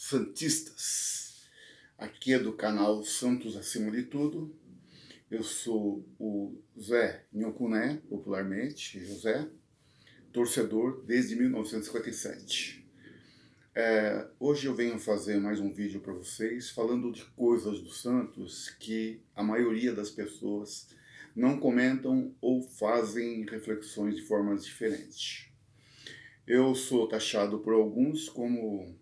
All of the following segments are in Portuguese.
santistas. Aqui é do canal Santos Acima de Tudo. Eu sou o Zé Nhocuné, popularmente José, torcedor desde 1957. Hoje eu venho fazer mais um vídeo para vocês falando de coisas do Santos que a maioria das pessoas não comentam ou fazem reflexões de formas diferentes. Eu sou taxado por alguns como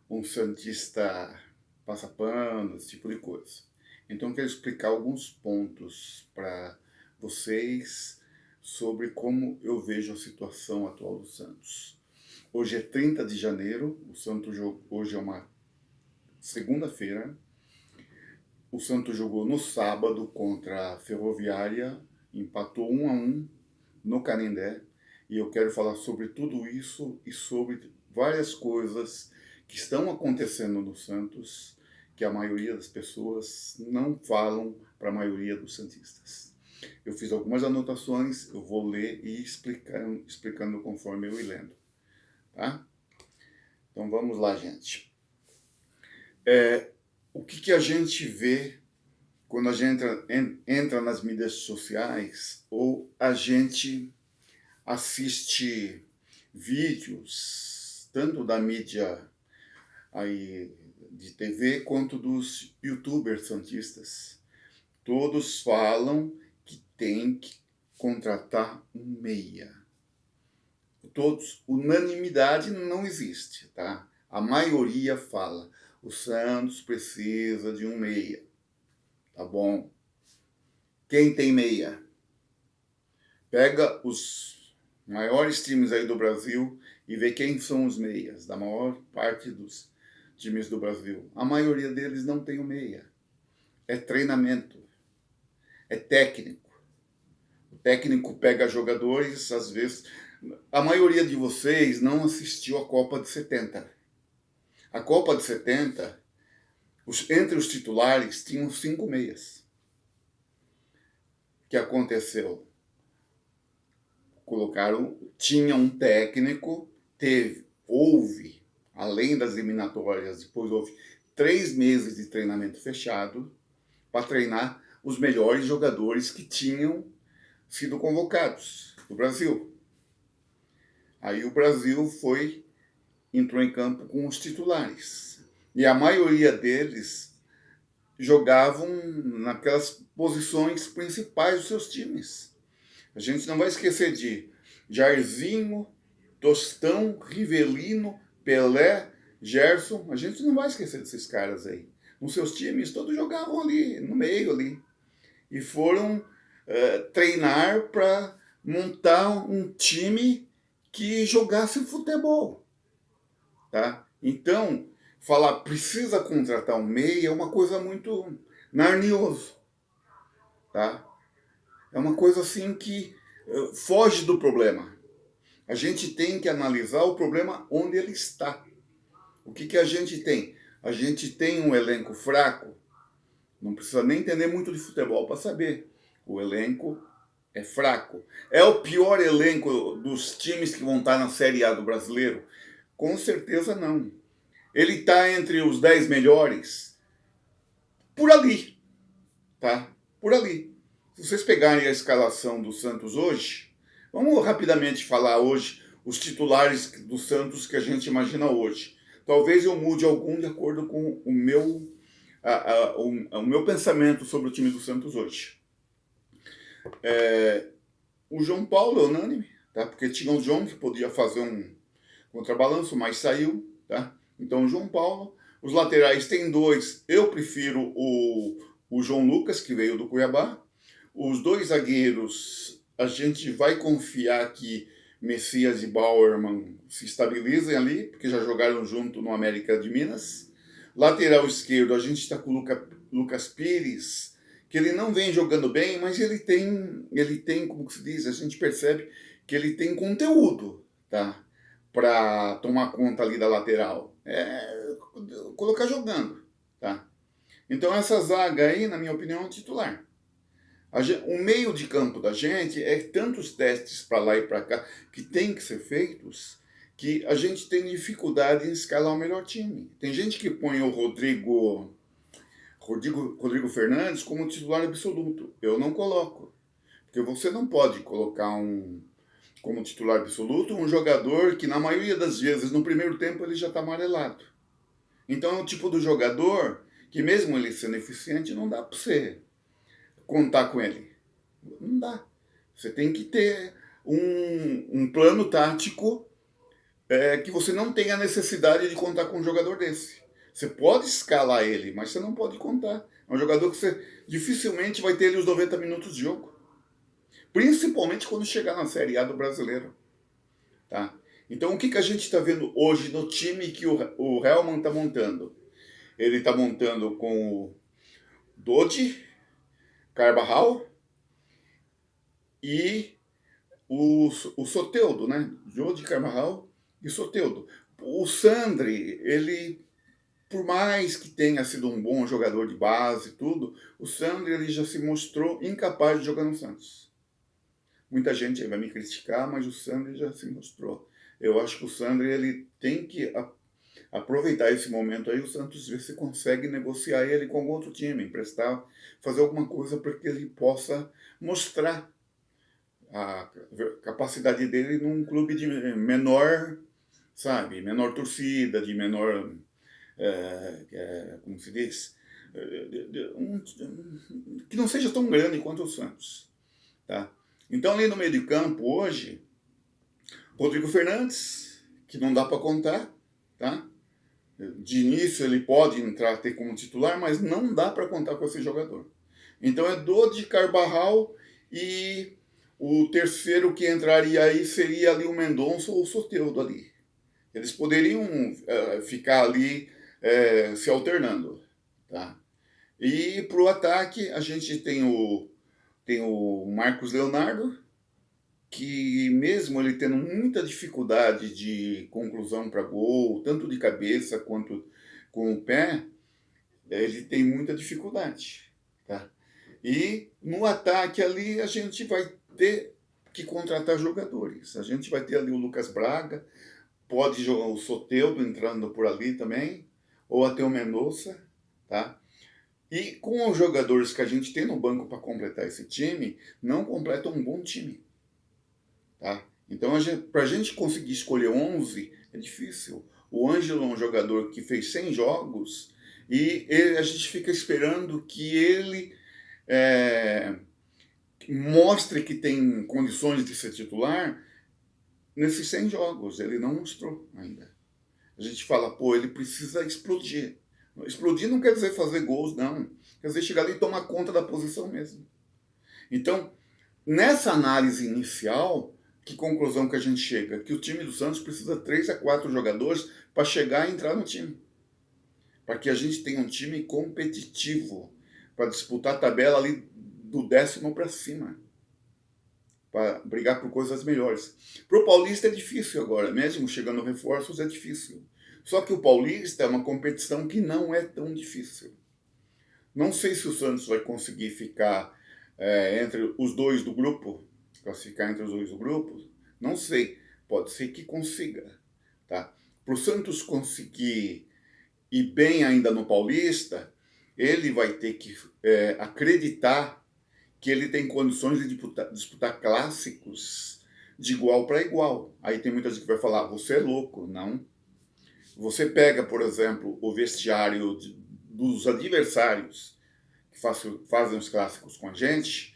um santista passapano, esse tipo de coisa. Então eu quero explicar alguns pontos para vocês sobre como eu vejo a situação atual do Santos. Hoje é 30 de janeiro, o Santos hoje é uma segunda-feira. O Santos jogou no sábado contra a Ferroviária, empatou 1-1 no Canindé, e eu quero falar sobre tudo isso e sobre várias coisas que estão acontecendo no Santos, que a maioria das pessoas não falam para a maioria dos santistas. Eu fiz algumas anotações, eu vou ler e explicando conforme eu ir lendo. Tá? Então vamos lá, gente. O que a gente vê quando a gente entra nas mídias sociais ou a gente assiste vídeos, tanto da mídia aí de TV quanto dos youtubers santistas. Todos falam que tem que contratar um meia. Todos, unanimidade não existe, tá? A maioria fala, o Santos precisa de um meia. Tá bom. Quem tem meia? Pega os maiores times aí do Brasil e vê quem são os meias da maior parte dos times do Brasil. A maioria deles não tem o meia. É treinamento. É técnico. O técnico pega jogadores, às vezes... A maioria de vocês não assistiu a Copa de 70. A Copa de 70, entre os titulares, tinham 5 meias. O que aconteceu? Tinha um técnico, houve, além das eliminatórias, depois houve 3 meses de treinamento fechado para treinar os melhores jogadores que tinham sido convocados do Brasil. Aí o Brasil entrou em campo com os titulares. E a maioria deles jogavam naquelas posições principais dos seus times. A gente não vai esquecer de Jairzinho, Tostão, Rivelino, Pelé, Gerson. A gente não vai esquecer desses caras aí. Nos seus times, todos jogavam ali, no meio ali. E foram treinar para montar um time que jogasse futebol. Tá? Então, falar precisa contratar um meia é uma coisa muito narnioso. Tá? É uma coisa assim que foge do problema. A gente tem que analisar o problema onde ele está. O que a gente tem? A gente tem um elenco fraco. Não precisa nem entender muito de futebol para saber. O elenco é fraco. É o pior elenco dos times que vão estar na Série A do Brasileiro? Com certeza não. Ele está entre os 10 melhores? Por ali. Tá? Por ali. Se vocês pegarem a escalação do Santos hoje, vamos rapidamente falar hoje os titulares do Santos que a gente imagina hoje. Talvez eu mude algum de acordo com o meu pensamento sobre o time do Santos hoje. O João Paulo é unânime, tá? Porque tinha o João que podia fazer um contrabalanço, mas saiu, tá? Então o João Paulo. Os laterais tem 2. Eu prefiro o João Lucas, que veio do Cuiabá. Os 2 zagueiros, a gente vai confiar que Messias e Bauerman se estabilizem ali, porque já jogaram junto no América de Minas. Lateral esquerdo, a gente está com o Lucas Pires, que ele não vem jogando bem, mas ele tem, como se diz, a gente percebe que ele tem conteúdo, tá? Para tomar conta ali da lateral. Colocar jogando, tá? Então essa zaga aí, na minha opinião, é um titular. O meio de campo da gente é tantos testes para lá e para cá que tem que ser feitos, que a gente tem dificuldade em escalar o melhor time. Tem gente que põe o Rodrigo Fernandes como titular absoluto. Eu não coloco. Porque você não pode colocar como titular absoluto um jogador que, na maioria das vezes, no primeiro tempo, ele já está amarelado. Então é o tipo do jogador que, mesmo ele sendo eficiente, não dá para você contar com ele. Não dá. Você tem que ter um plano tático que você não tenha necessidade de contar com um jogador desse. Você pode escalar ele, mas você não pode contar. É um jogador que você dificilmente vai ter ele os 90 minutos de jogo. Principalmente quando chegar na Série A do Brasileiro. Tá? Então, o que a gente está vendo hoje no time que o Helman está montando? Ele está montando com o Dodi, Carvajal e o Soteldo, né? Dodi, Carvajal e Soteldo. O Sandri, ele, por mais que tenha sido um bom jogador de base e tudo, o Sandri ele já se mostrou incapaz de jogar no Santos. Muita gente vai me criticar, mas o Sandri já se mostrou. Eu acho que o Sandri ele tem que aproveitar esse momento aí, o Santos ver se consegue negociar ele com algum outro time, emprestar, fazer alguma coisa para que ele possa mostrar a capacidade dele num clube de menor, sabe, menor torcida, de menor, como se diz, que não seja tão grande quanto o Santos, tá? Então, ali no meio de campo, hoje, Rodrigo Fernandes, que não dá para contar, tá? De início ele pode entrar ter como titular, mas não dá para contar com esse jogador. Então é Dodi, Carvajal e o terceiro que entraria aí seria ali o Mendonça ou o Soteldo ali. Eles poderiam ficar ali se alternando, tá? E para o ataque a gente tem o Marcos Leonardo, que mesmo ele tendo muita dificuldade de conclusão para gol, tanto de cabeça quanto com o pé, ele tem muita dificuldade. Tá? E no ataque ali a gente vai ter que contratar jogadores. A gente vai ter ali o Lucas Braga, pode jogar o Soteldo entrando por ali também, ou até o Mendonça, tá? E com os jogadores que a gente tem no banco para completar esse time, não completa um bom time. Tá? Então, para a gente conseguir escolher 11 é difícil. O Ângelo é um jogador que fez 100 jogos e a gente fica esperando que ele mostre que tem condições de ser titular nesses 100 jogos. Ele não mostrou ainda. A gente fala, pô, ele precisa explodir. Explodir não quer dizer fazer gols, não. Quer dizer chegar ali e tomar conta da posição mesmo. Então, nessa análise inicial, que conclusão que a gente chega? Que o time do Santos precisa de 3 a 4 jogadores para chegar e entrar no time. Para que a gente tenha um time competitivo, para disputar a tabela ali do 10º para cima. Para brigar por coisas melhores. Para o Paulista é difícil agora, mesmo chegando reforços é difícil. Só que o Paulista é uma competição que não é tão difícil. Não sei se o Santos vai conseguir ficar entre os dois do grupo, classificar entre os dois do grupo, não sei. Pode ser que consiga. Tá? Para o Santos conseguir ir bem ainda no Paulista, ele vai ter que acreditar que ele tem condições de disputar clássicos de igual para igual. Aí tem muita gente que vai falar, você é louco. Não. Você pega, por exemplo, o vestiário dos adversários que fazem os clássicos com a gente.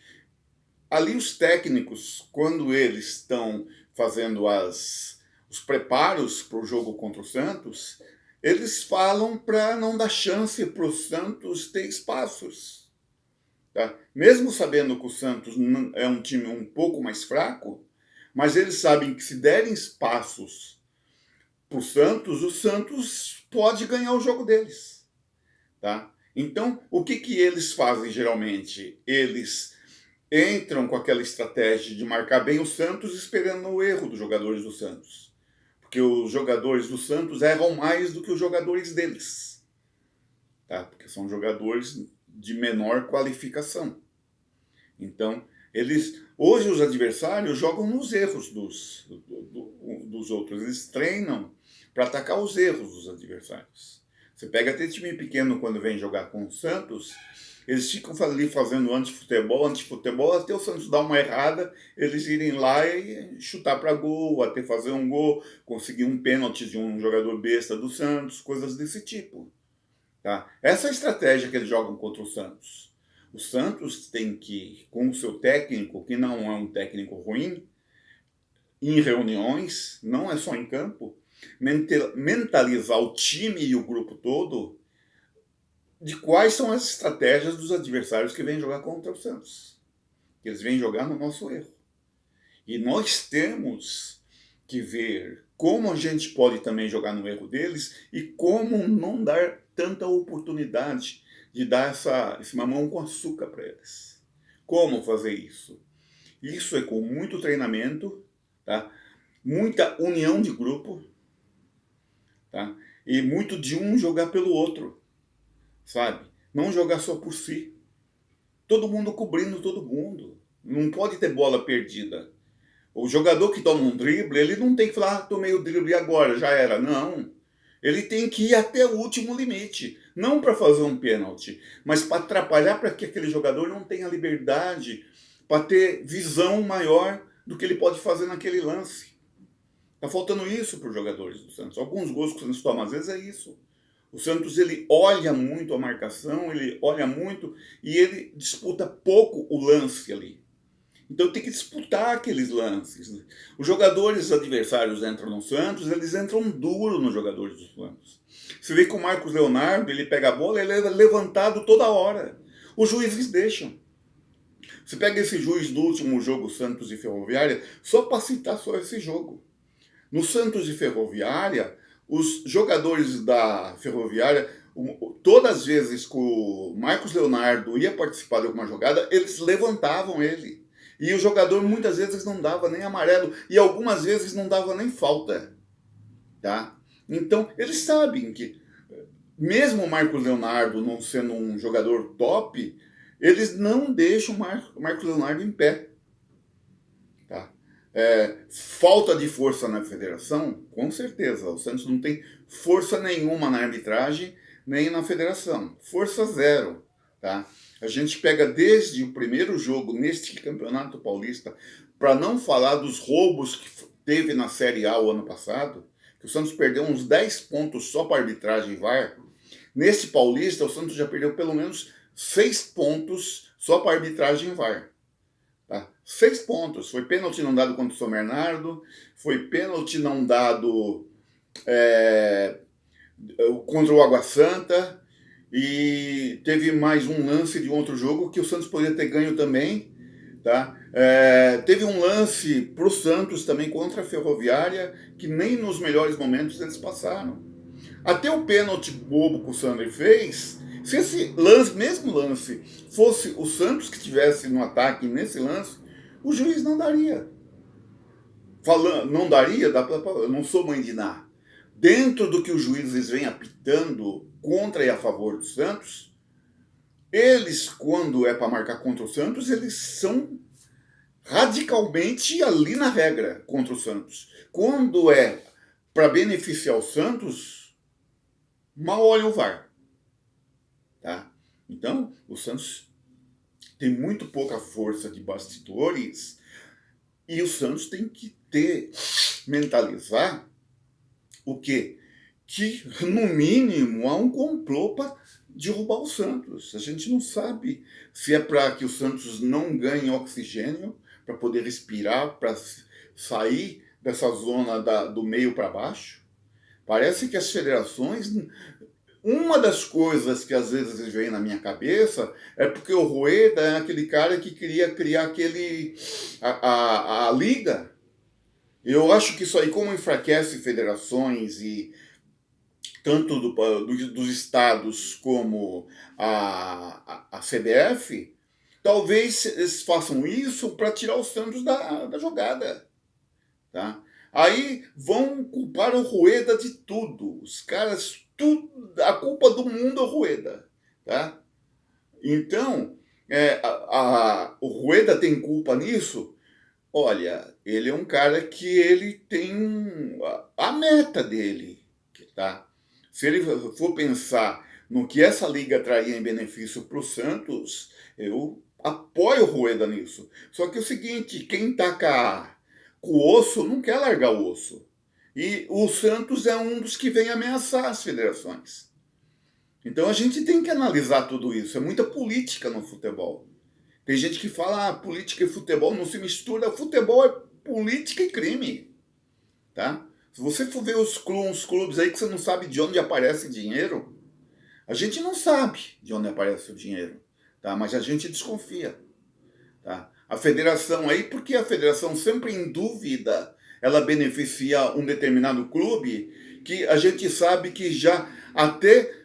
Ali os técnicos, quando eles estão fazendo os preparos para o jogo contra o Santos, eles falam para não dar chance para o Santos ter espaços. Tá? Mesmo sabendo que o Santos é um time um pouco mais fraco, mas eles sabem que se derem espaços para o Santos pode ganhar o jogo deles. Tá? Então, o que eles fazem geralmente? Eles entram com aquela estratégia de marcar bem o Santos esperando o erro dos jogadores do Santos. Porque os jogadores do Santos erram mais do que os jogadores deles. Tá? Porque são jogadores de menor qualificação. Então, Hoje os adversários jogam nos erros dos outros, eles treinam para atacar os erros dos adversários. Você pega até time pequeno quando vem jogar com o Santos, eles ficam ali fazendo antifutebol, até o Santos dar uma errada, eles irem lá e chutar para gol, até fazer um gol, conseguir um pênalti de um jogador besta do Santos, coisas desse tipo. Tá? Essa é a estratégia que eles jogam contra o Santos. O Santos tem que, com o seu técnico, que não é um técnico ruim, em reuniões, não é só em campo, mentalizar o time e o grupo todo de quais são as estratégias dos adversários que vêm jogar contra o Santos. Eles vêm jogar no nosso erro. E nós temos que ver como a gente pode também jogar no erro deles e como não dar tanta oportunidade de dar esse mamão com açúcar para eles. Como fazer isso? Isso é com muito treinamento, tá? Muita união de grupo, tá? E muito de um jogar pelo outro, sabe? Não jogar só por si. Todo mundo cobrindo todo mundo. Não pode ter bola perdida. O jogador que toma um drible, ele não tem que falar, tomei o drible agora, já era. Não. Ele tem que ir até o último limite. Não para fazer um pênalti, mas para atrapalhar para que aquele jogador não tenha liberdade, para ter visão maior do que ele pode fazer naquele lance. Está faltando isso para os jogadores do Santos. Alguns gols que o Santos toma, às vezes, é isso. O Santos, ele olha muito a marcação, ele olha muito e ele disputa pouco o lance ali. Então tem que disputar aqueles lances. Os jogadores adversários entram no Santos, eles entram duro nos jogadores do Santos. Você vê que o Marcos Leonardo, ele pega a bola, ele é levantado toda hora. Os juízes deixam. Você pega esse juiz do último jogo, Santos e Ferroviária, só para citar só esse jogo. No Santos e Ferroviária, os jogadores da Ferroviária, todas as vezes que o Marcos Leonardo ia participar de alguma jogada, eles levantavam ele. E o jogador muitas vezes não dava nem amarelo e algumas vezes não dava nem falta. Tá? Então, eles sabem que, mesmo o Marcos Leonardo não sendo um jogador top, eles não deixam o Marcos Leonardo em pé. Tá? Falta de força na federação? Com certeza. O Santos não tem força nenhuma na arbitragem, nem na federação. Força zero. Tá? A gente pega desde o primeiro jogo neste Campeonato Paulista, para não falar dos roubos que teve na Série A o ano passado, que o Santos perdeu uns 10 pontos só para arbitragem e VAR. Nesse Paulista, o Santos já perdeu pelo menos 6 pontos só para arbitragem e VAR. Tá? 6 pontos. Foi pênalti não dado contra o São Bernardo, foi pênalti não dado contra o Água Santa, e teve mais um lance de um outro jogo que o Santos poderia ter ganho também. Tá? Teve um lance para o Santos também contra a Ferroviária, que nem nos melhores momentos eles passaram. Até o pênalti bobo que o Sandri fez, se esse lance, mesmo lance, fosse o Santos que estivesse no ataque nesse lance, o juiz não daria. Não daria, eu não sou mãe de Ná. Dentro do que os juízes vêm apitando contra e a favor do Santos, eles, quando é para marcar contra o Santos, eles são radicalmente ali na regra contra o Santos. Quando é para beneficiar o Santos, mal olha o VAR. Tá? Então, o Santos tem muito pouca força de bastidores e o Santos tem que mentalizar o quê? Que, no mínimo, há um complô para derrubar o Santos. A gente não sabe se é para que o Santos não ganhe oxigênio, para poder respirar, para sair dessa zona do meio para baixo. Parece que as federações... Uma das coisas que às vezes vem na minha cabeça é porque o Rueda é aquele cara que queria criar a liga. Eu acho que isso aí, como enfraquece federações e tanto dos estados como a CBF, talvez eles façam isso para tirar o Santos da jogada. Tá? Aí vão culpar o Rueda de tudo. Os caras, a culpa do mundo é o Rueda. Tá? Então, O Rueda tem culpa nisso? Olha, ele é um cara que ele tem a meta dele, tá? Se ele for pensar no que essa liga traria em benefício para o Santos, eu apoio o Rueda nisso. Só que é o seguinte, quem tá com o osso não quer largar o osso. E o Santos é um dos que vem ameaçar as federações. Então a gente tem que analisar tudo isso. É muita política no futebol. Tem gente que fala, política e futebol não se mistura. Futebol é política e crime, tá? Se você for ver uns clubes aí que você não sabe de onde aparece dinheiro, a gente não sabe de onde aparece o dinheiro, tá? Mas a gente desconfia, tá? A federação aí, porque a federação sempre em dúvida, ela beneficia um determinado clube que a gente sabe que já até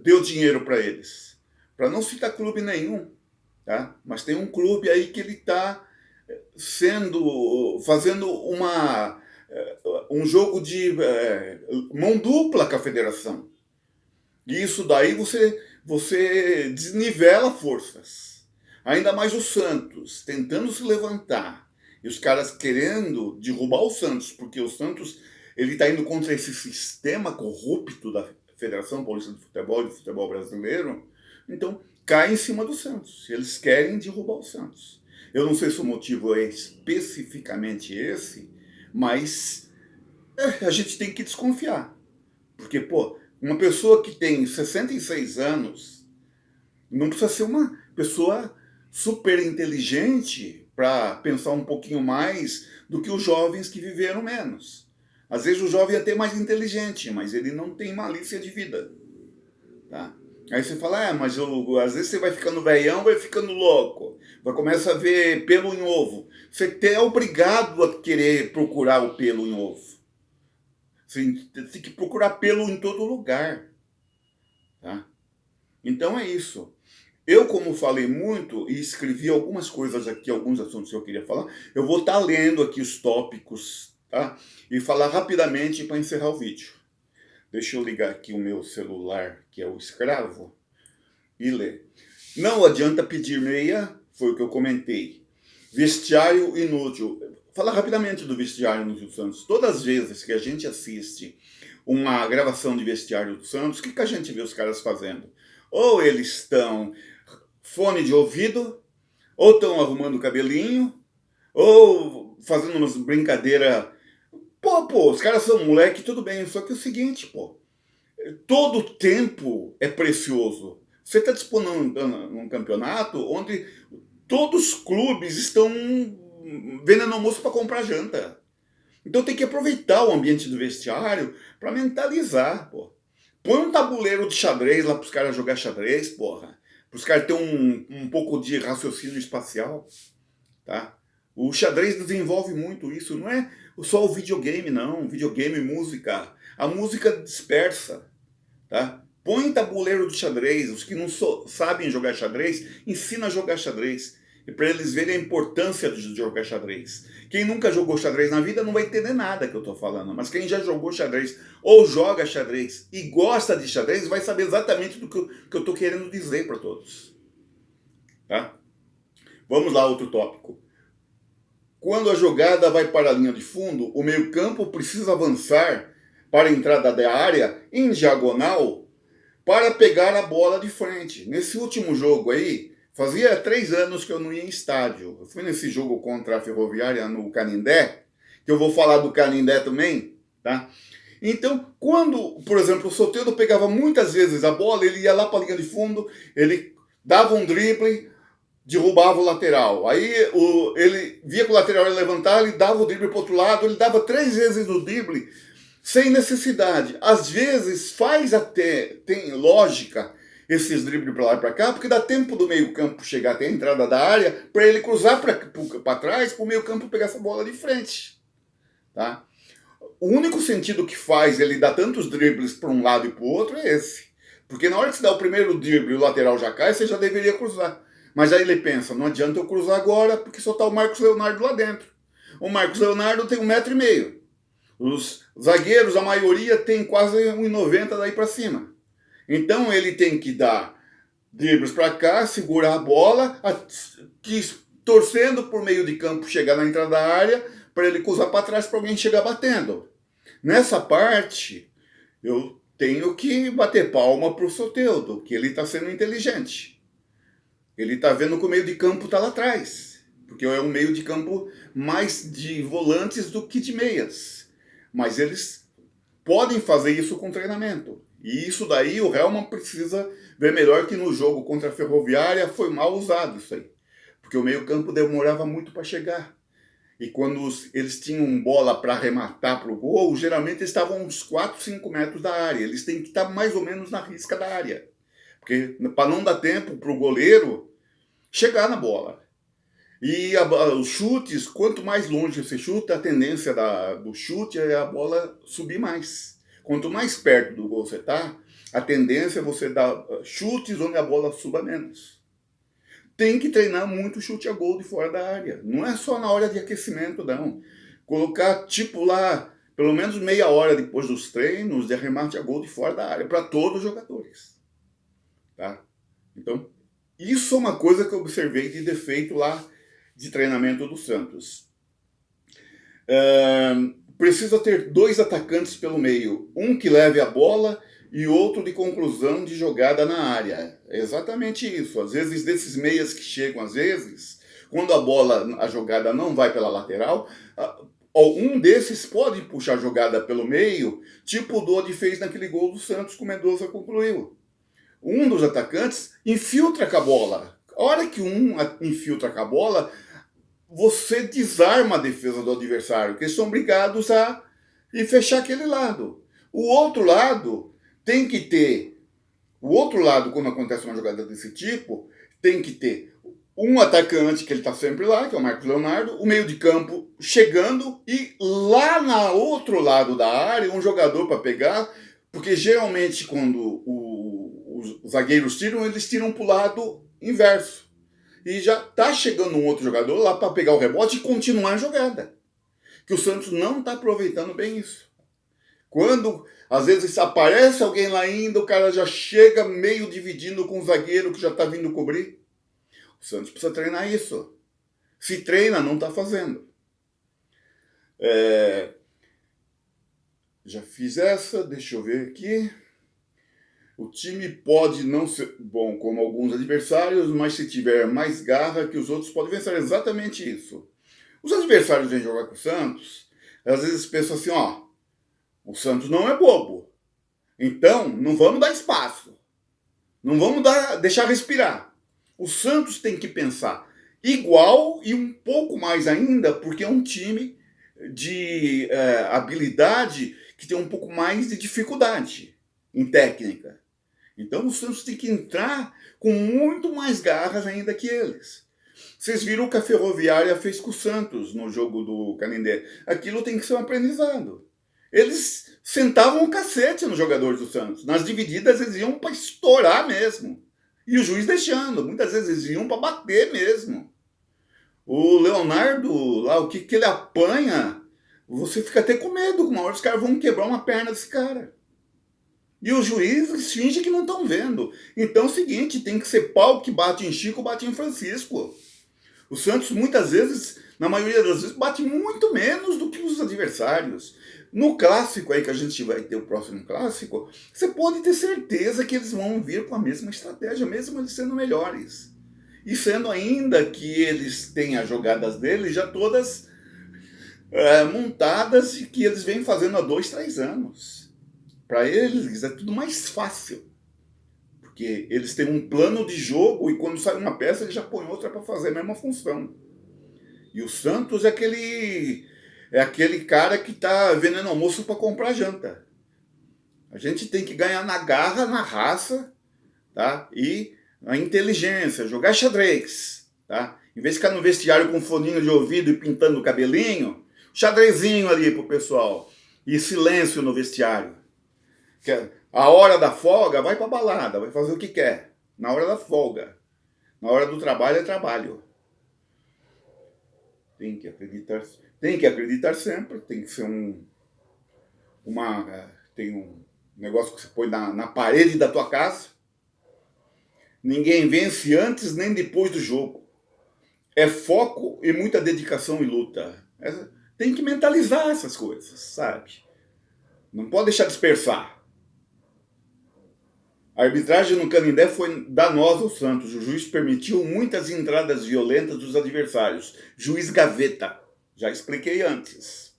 deu dinheiro para eles. Para não citar clube nenhum, tá? Mas tem um clube aí que ele está fazendo um jogo de mão dupla com a federação. E isso daí você desnivela forças. Ainda mais o Santos tentando se levantar e os caras querendo derrubar o Santos, porque o Santos ele está indo contra esse sistema corrupto da Federação Paulista de Futebol e do futebol brasileiro. Então cai em cima do Santos. Eles querem derrubar o Santos. Eu não sei se o motivo é especificamente esse, mas a gente tem que desconfiar. Porque, pô, uma pessoa que tem 66 anos não precisa ser uma pessoa super inteligente para pensar um pouquinho mais do que os jovens que viveram menos. Às vezes o jovem é até mais inteligente, mas ele não tem malícia de vida. Tá? Aí você fala, mas às vezes você vai ficando velhão, vai ficando louco, vai começar a ver pelo em ovo. Você é obrigado a querer procurar o pelo em ovo. Você tem que procurar pelo em todo lugar. Tá? Então é isso. Eu, como falei muito e escrevi algumas coisas aqui, alguns assuntos que eu queria falar, eu vou estar lendo aqui os tópicos, tá? E falar rapidamente para encerrar o vídeo. Deixa eu ligar aqui o meu celular, que é o escravo, e ler. Não adianta pedir meia, foi o que eu comentei. Vestiário inútil. Falar rapidamente do vestiário inútil do Santos. Todas as vezes que a gente assiste uma gravação de vestiário do Santos, o que a gente vê os caras fazendo? Ou eles estão fone de ouvido, ou estão arrumando o cabelinho, ou fazendo umas brincadeiras. Pô, os caras são moleque, tudo bem, só que é o seguinte, todo tempo é precioso. Você está disputando um campeonato onde todos os clubes estão vendendo almoço para comprar janta. Então tem que aproveitar o ambiente do vestiário para mentalizar, Põe um tabuleiro de xadrez lá para os caras jogar xadrez, porra. Para os caras terem um pouco de raciocínio espacial, tá? O xadrez desenvolve muito isso, não é só o videogame, não. Videogame, música. A música dispersa, tá? Põe tabuleiro de xadrez. Os que não sabem jogar xadrez, ensina a jogar xadrez. E para eles verem a importância de jogar xadrez. Quem nunca jogou xadrez na vida não vai entender nada que eu estou falando. Mas quem já jogou xadrez ou joga xadrez e gosta de xadrez vai saber exatamente do que eu estou querendo dizer para todos. Tá? Vamos lá, outro tópico. Quando a jogada vai para a linha de fundo, o meio-campo precisa avançar para a entrada da área em diagonal para pegar a bola de frente. Nesse último jogo aí, fazia 3 anos que eu não ia em estádio. Eu fui nesse jogo contra a Ferroviária no Canindé, que eu vou falar do Canindé também, tá? Então, quando, por exemplo, o Soteldo pegava muitas vezes a bola, ele ia lá para a linha de fundo, ele dava um drible, derrubava o lateral. Aí ele via que o lateral ia levantar, ele dava o drible para o outro lado, ele dava 3 vezes o drible, sem necessidade. Às vezes faz até, tem lógica, esses dribles para lá e para cá, porque dá tempo do meio campo chegar até a entrada da área, para ele cruzar para trás, para o meio campo pegar essa bola de frente. Tá? O único sentido que faz ele dar tantos dribles para um lado e para o outro é esse. Porque na hora que você dá o primeiro drible e o lateral já cai, você já deveria cruzar. Mas aí ele pensa, não adianta eu cruzar agora, porque só está o Marcos Leonardo lá dentro. O Marcos Leonardo tem 1,5 m. Os zagueiros, a maioria, tem quase 1,90 m daí para cima. Então ele tem que dar dribles para cá, segurar a bola, torcendo por meio de campo chegar na entrada da área, para ele cruzar para trás para alguém chegar batendo. Nessa parte, eu tenho que bater palma para o Soteldo, que ele está sendo inteligente. Ele está vendo que o meio de campo está lá atrás, porque é um meio de campo mais de volantes do que de meias. Mas eles podem fazer isso com treinamento. E isso daí o Helman precisa ver melhor, que no jogo contra a Ferroviária foi mal usado isso aí. Porque o meio campo demorava muito para chegar. E quando eles tinham bola para arrematar para o gol, geralmente eles estavam uns 4, 5 metros da área. Eles têm que estar mais ou menos na risca da área. Porque para não dar tempo para o goleiro chegar na bola. E os chutes, quanto mais longe você chuta, a tendência do chute é a bola subir mais. Quanto mais perto do gol você está, a tendência é você dar chutes onde a bola suba menos. Tem que treinar muito chute a gol de fora da área. Não é só na hora de aquecimento, não. Colocar, tipo lá, pelo menos meia hora depois dos treinos, de arremate a gol de fora da área, para todos os jogadores. Tá? Então, isso é uma coisa que eu observei de defeito lá de treinamento do Santos. Precisa ter 2 atacantes pelo meio. Um que leve a bola e outro de conclusão de jogada na área. É exatamente isso. Às vezes, desses meias que chegam, às vezes, quando a jogada não vai pela lateral, um desses pode puxar a jogada pelo meio, tipo o Dodi fez naquele gol do Santos que o Mendonça concluiu. Um dos atacantes infiltra com a bola. A hora que um infiltra com a bola, você desarma a defesa do adversário, que eles são obrigados a ir fechar aquele lado. O outro lado tem que ter, quando acontece uma jogada desse tipo, tem que ter um atacante, que ele está sempre lá, que é o Marcos Leonardo, o meio de campo chegando e lá no outro lado da área, um jogador para pegar, porque geralmente quando os zagueiros tiram, eles tiram para o lado inverso. E já está chegando um outro jogador lá para pegar o rebote e continuar a jogada. Que o Santos não está aproveitando bem isso. Quando, às vezes, aparece alguém lá ainda, o cara já chega meio dividindo com o zagueiro que já está vindo cobrir. O Santos precisa treinar isso. Se treina, não está fazendo. Já fiz essa, deixa eu ver aqui. O time pode não ser bom como alguns adversários, mas se tiver mais garra que os outros, pode vencer. Exatamente isso. Os adversários vêm jogar com o Santos, às vezes pensam assim, ó, o Santos não é bobo. Então, não vamos dar espaço. Não vamos deixar respirar. O Santos tem que pensar igual e um pouco mais ainda, porque é um time de habilidade que tem um pouco mais de dificuldade em técnica. Então o Santos tem que entrar com muito mais garras ainda que eles. Vocês viram o que a Ferroviária fez com o Santos no jogo do Canindé. Aquilo tem que ser um aprendizado. Eles sentavam o cacete nos jogadores do Santos. Nas divididas eles iam para estourar mesmo. E o juiz deixando. Muitas vezes eles iam para bater mesmo. O Leonardo, lá, o que ele apanha, você fica até com medo. Uma hora os caras vão quebrar uma perna desse cara. E os juízes fingem que não estão vendo. Então é o seguinte, tem que ser pau que bate em Chico, bate em Francisco. O Santos, muitas vezes, na maioria das vezes, bate muito menos do que os adversários. No clássico aí, que a gente vai ter o próximo clássico, você pode ter certeza que eles vão vir com a mesma estratégia, mesmo eles sendo melhores. E sendo ainda que eles têm as jogadas deles já todas montadas e que eles vêm fazendo há 2, 3 anos. Para eles é tudo mais fácil. Porque eles têm um plano de jogo e quando sai uma peça eles já põem outra para fazer a mesma função. E o Santos é aquele cara que está vendendo almoço para comprar janta. A gente tem que ganhar na garra, na raça, tá? E na inteligência, jogar xadrez. Tá? Em vez de ficar no vestiário com foninho de ouvido e pintando o cabelinho, xadrezinho ali pro pessoal. E silêncio no vestiário. A hora da folga, vai pra balada, vai fazer o que quer. Na hora da folga. Na hora do trabalho é trabalho. Tem que acreditar sempre, tem que ser tem um negócio que você põe na parede da tua casa. Ninguém vence antes nem depois do jogo. É foco e muita dedicação e luta. Tem que mentalizar essas coisas, sabe? Não pode deixar dispersar. A arbitragem no Canindé foi danosa ao Santos. O juiz permitiu muitas entradas violentas dos adversários. Juiz Gaveta. Já expliquei antes.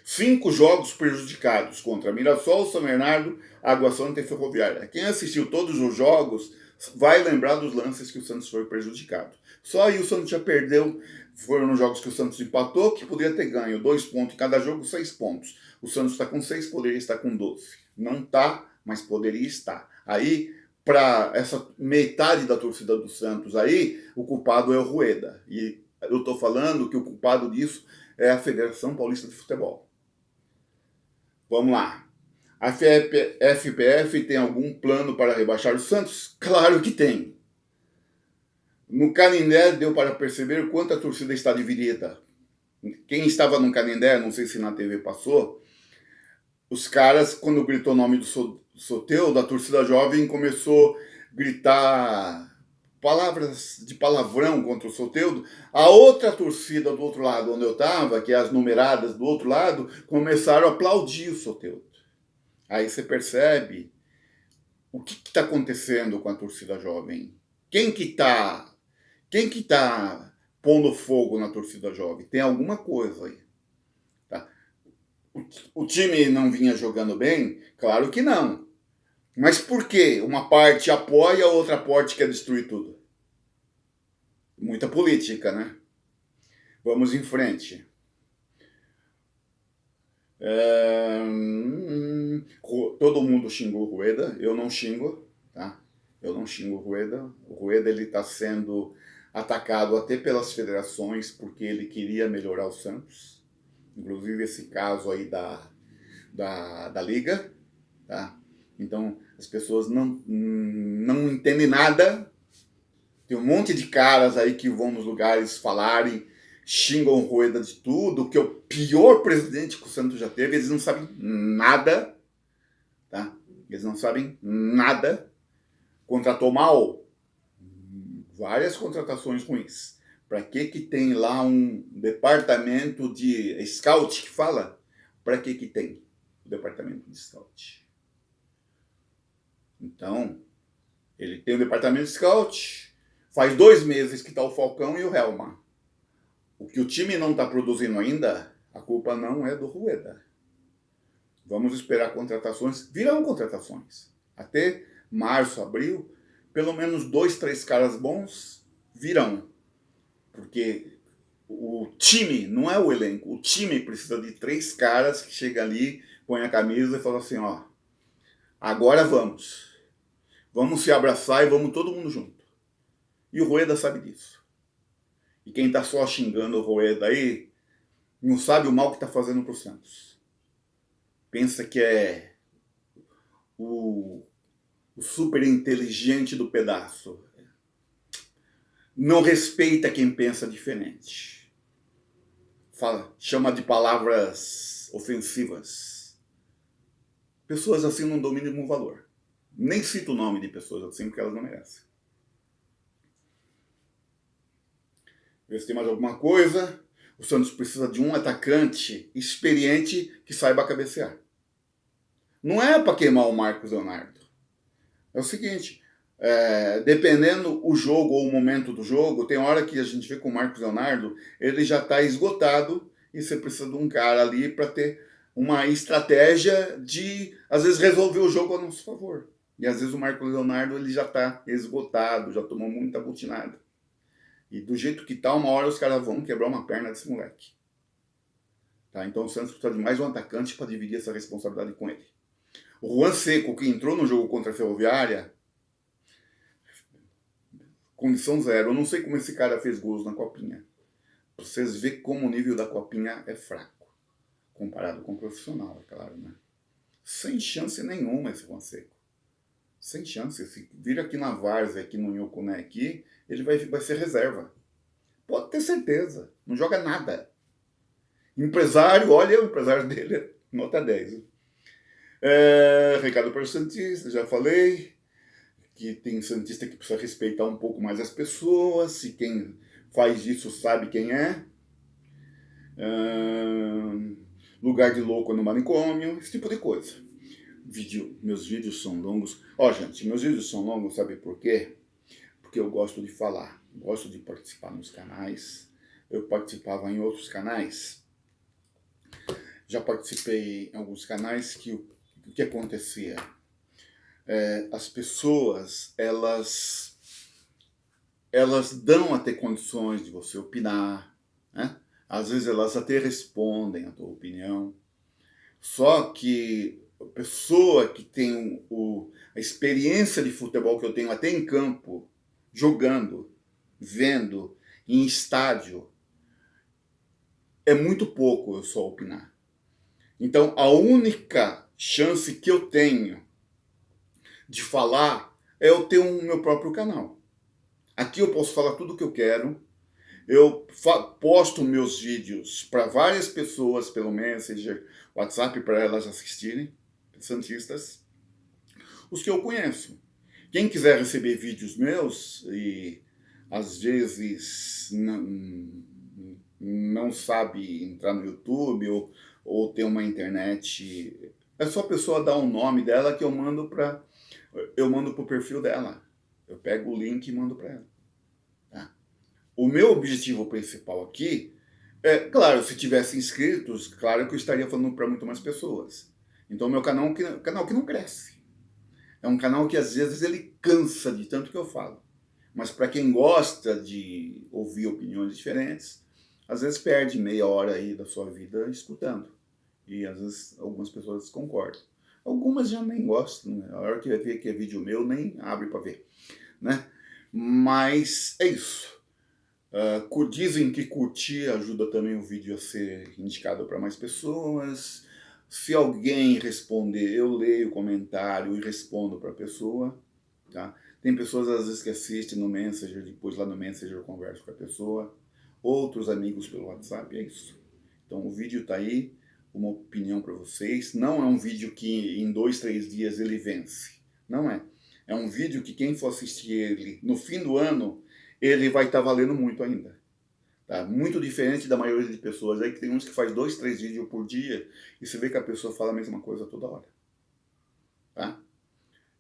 5 jogos prejudicados contra Mirassol, São Bernardo, Água Santa e Ferroviária. Quem assistiu todos os jogos vai lembrar dos lances que o Santos foi prejudicado. Só aí o Santos já perdeu. Foram nos jogos que o Santos empatou, que poderia ter ganho 2 pontos em cada jogo, 6 pontos. O Santos está com 6, poderia estar com 12. Não está, mas poderia estar. Aí, para essa metade da torcida do Santos aí, o culpado é o Rueda. E eu estou falando que o culpado disso é a Federação Paulista de Futebol. Vamos lá. A FPF tem algum plano para rebaixar o Santos? Claro que tem. No Canindé deu para perceber quanto a torcida está dividida. Quem estava no Canindé, não sei se na TV passou, os caras, quando gritou o nome do Soteldo, a torcida jovem começou a gritar palavras de palavrão contra o Soteldo. A outra torcida do outro lado, onde eu estava, que é as numeradas do outro lado, começaram a aplaudir o Soteldo. Aí você percebe o que está acontecendo com a torcida jovem. Quem que tá pondo fogo na torcida jovem? Tem alguma coisa aí. Tá? O time não vinha jogando bem? Claro que não. Mas por que uma parte apoia, a outra parte quer destruir tudo? Muita política, né? Vamos em frente. Todo mundo xingou o Rueda, eu não xingo, tá? Eu não xingo o Rueda. O Rueda ele está sendo atacado até pelas federações porque ele queria melhorar o Santos. Inclusive esse caso aí da Liga, tá? Então as pessoas não entendem nada. Tem um monte de caras aí que vão nos lugares falarem, xingam o Rueda de tudo, que é o pior presidente que o Santos já teve. Eles não sabem nada, tá? Eles não sabem nada. Contratou mal, várias contratações ruins. Para que tem lá um departamento de scout que fala? Para que tem o departamento de scout? Então, ele tem o departamento de scout, faz 2 meses que está o Falcão e o Helma. O que o time não está produzindo ainda, a culpa não é do Rueda. Vamos esperar contratações. Virão contratações. Até março, abril, pelo menos 2, 3 caras bons virão. Porque o time, não é o elenco, o time precisa de 3 caras que chegam ali, põem a camisa e falam assim, ó, agora vamos. Vamos se abraçar e vamos todo mundo junto. E o Rueda sabe disso. E quem tá só xingando o Rueda aí, não sabe o mal que tá fazendo pro Santos. Pensa que é o super inteligente do pedaço. Não respeita quem pensa diferente. Chama de palavras ofensivas. Pessoas assim não dão o mínimo valor. Nem cito o nome de pessoas assim, porque elas não merecem. Vê se tem mais alguma coisa. O Santos precisa de um atacante experiente que saiba cabecear. Não é para queimar o Marcos Leonardo. É o seguinte, dependendo o jogo ou o momento do jogo, tem hora que a gente vê com o Marcos Leonardo, ele já está esgotado e você precisa de um cara ali para ter uma estratégia de, às vezes, resolver o jogo a nosso favor. E às vezes o Marcos Leonardo ele já está esgotado, já tomou muita butinada. E do jeito que tá, uma hora os caras vão quebrar uma perna desse moleque. Tá? Então o Santos precisa de mais um atacante para dividir essa responsabilidade com ele. O Juan Seco, que entrou no jogo contra a Ferroviária, condição zero. Eu não sei como esse cara fez gols na Copinha. Pra vocês verem como o nível da Copinha é fraco. Comparado com o profissional, é claro, né? Sem chance nenhuma esse Juan Seco. Sem chance. Se vir aqui na Várzea, aqui no Nhocuné, aqui, ele vai ser reserva. Pode ter certeza. Não joga nada. Empresário, olha, o empresário dele é nota 10. Recado para o Santista, já falei. que tem santista que precisa respeitar um pouco mais as pessoas, e quem faz isso sabe quem é. Lugar de louco no manicômio, esse tipo de coisa. Meus vídeos são longos. Ó, gente, meus vídeos são longos, sabe por quê? Porque eu gosto de falar, gosto de participar nos canais. Eu participava em outros canais. Já participei em alguns canais que o que acontecia? As pessoas, elas dão até condições de você opinar, né? Às vezes elas até respondem a tua opinião. Só que a pessoa que tem a experiência de futebol que eu tenho até em campo, jogando, vendo, em estádio, é muito pouco eu só opinar. Então, a única chance que eu tenho de falar é eu ter o meu próprio canal. Aqui eu posso falar tudo o que eu quero. Eu posto meus vídeos para várias pessoas pelo Messenger, WhatsApp, para elas assistirem, santistas, os que eu conheço. Quem quiser receber vídeos meus e às vezes não sabe entrar no YouTube ou ter uma internet, é só a pessoa dar o nome dela que eu mando para o perfil dela. Eu pego o link e mando para ela. Tá? O meu objetivo principal aqui claro, se tivesse inscritos, claro que eu estaria falando para muito mais pessoas. Então, meu canal é um canal que não cresce. É um canal que às vezes ele cansa de tanto que eu falo. Mas para quem gosta de ouvir opiniões diferentes, às vezes perde meia hora aí da sua vida escutando. E às vezes algumas pessoas concordam. Algumas já nem gostam, né? A hora que vai ver que é vídeo meu, nem abre para ver, né? Mas é isso. Dizem que curtir ajuda também o vídeo a ser indicado para mais pessoas. Se alguém responder, eu leio o comentário e respondo para a pessoa. Tá? Tem pessoas às vezes que assistem no Messenger, depois lá no Messenger eu converso com a pessoa. Outros amigos pelo WhatsApp, é isso. Então o vídeo está aí, uma opinião para vocês. Não é um vídeo que em 2, 3 dias ele vence. Não é. É um vídeo que quem for assistir ele no fim do ano, ele vai estar valendo muito ainda. Tá? Muito diferente da maioria de pessoas aí, que tem uns que faz 2, 3 vídeos por dia e você vê que a pessoa fala a mesma coisa toda hora. Tá?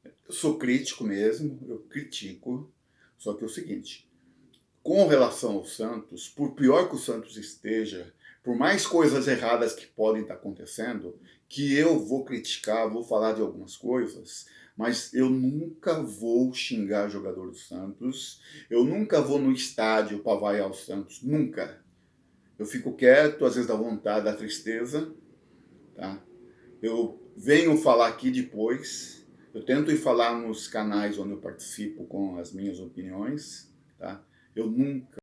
Eu sou crítico mesmo, eu critico, só que é o seguinte, com relação ao Santos, por pior que o Santos esteja, por mais coisas erradas que podem estar acontecendo, que eu vou criticar, vou falar de algumas coisas, mas eu nunca vou xingar jogador do Santos, eu nunca vou no estádio para vaiar o Santos, nunca. Eu fico quieto, às vezes dá vontade, dá tristeza, tá? Eu venho falar aqui depois, eu tento ir falar nos canais onde eu participo com as minhas opiniões, tá? Eu nunca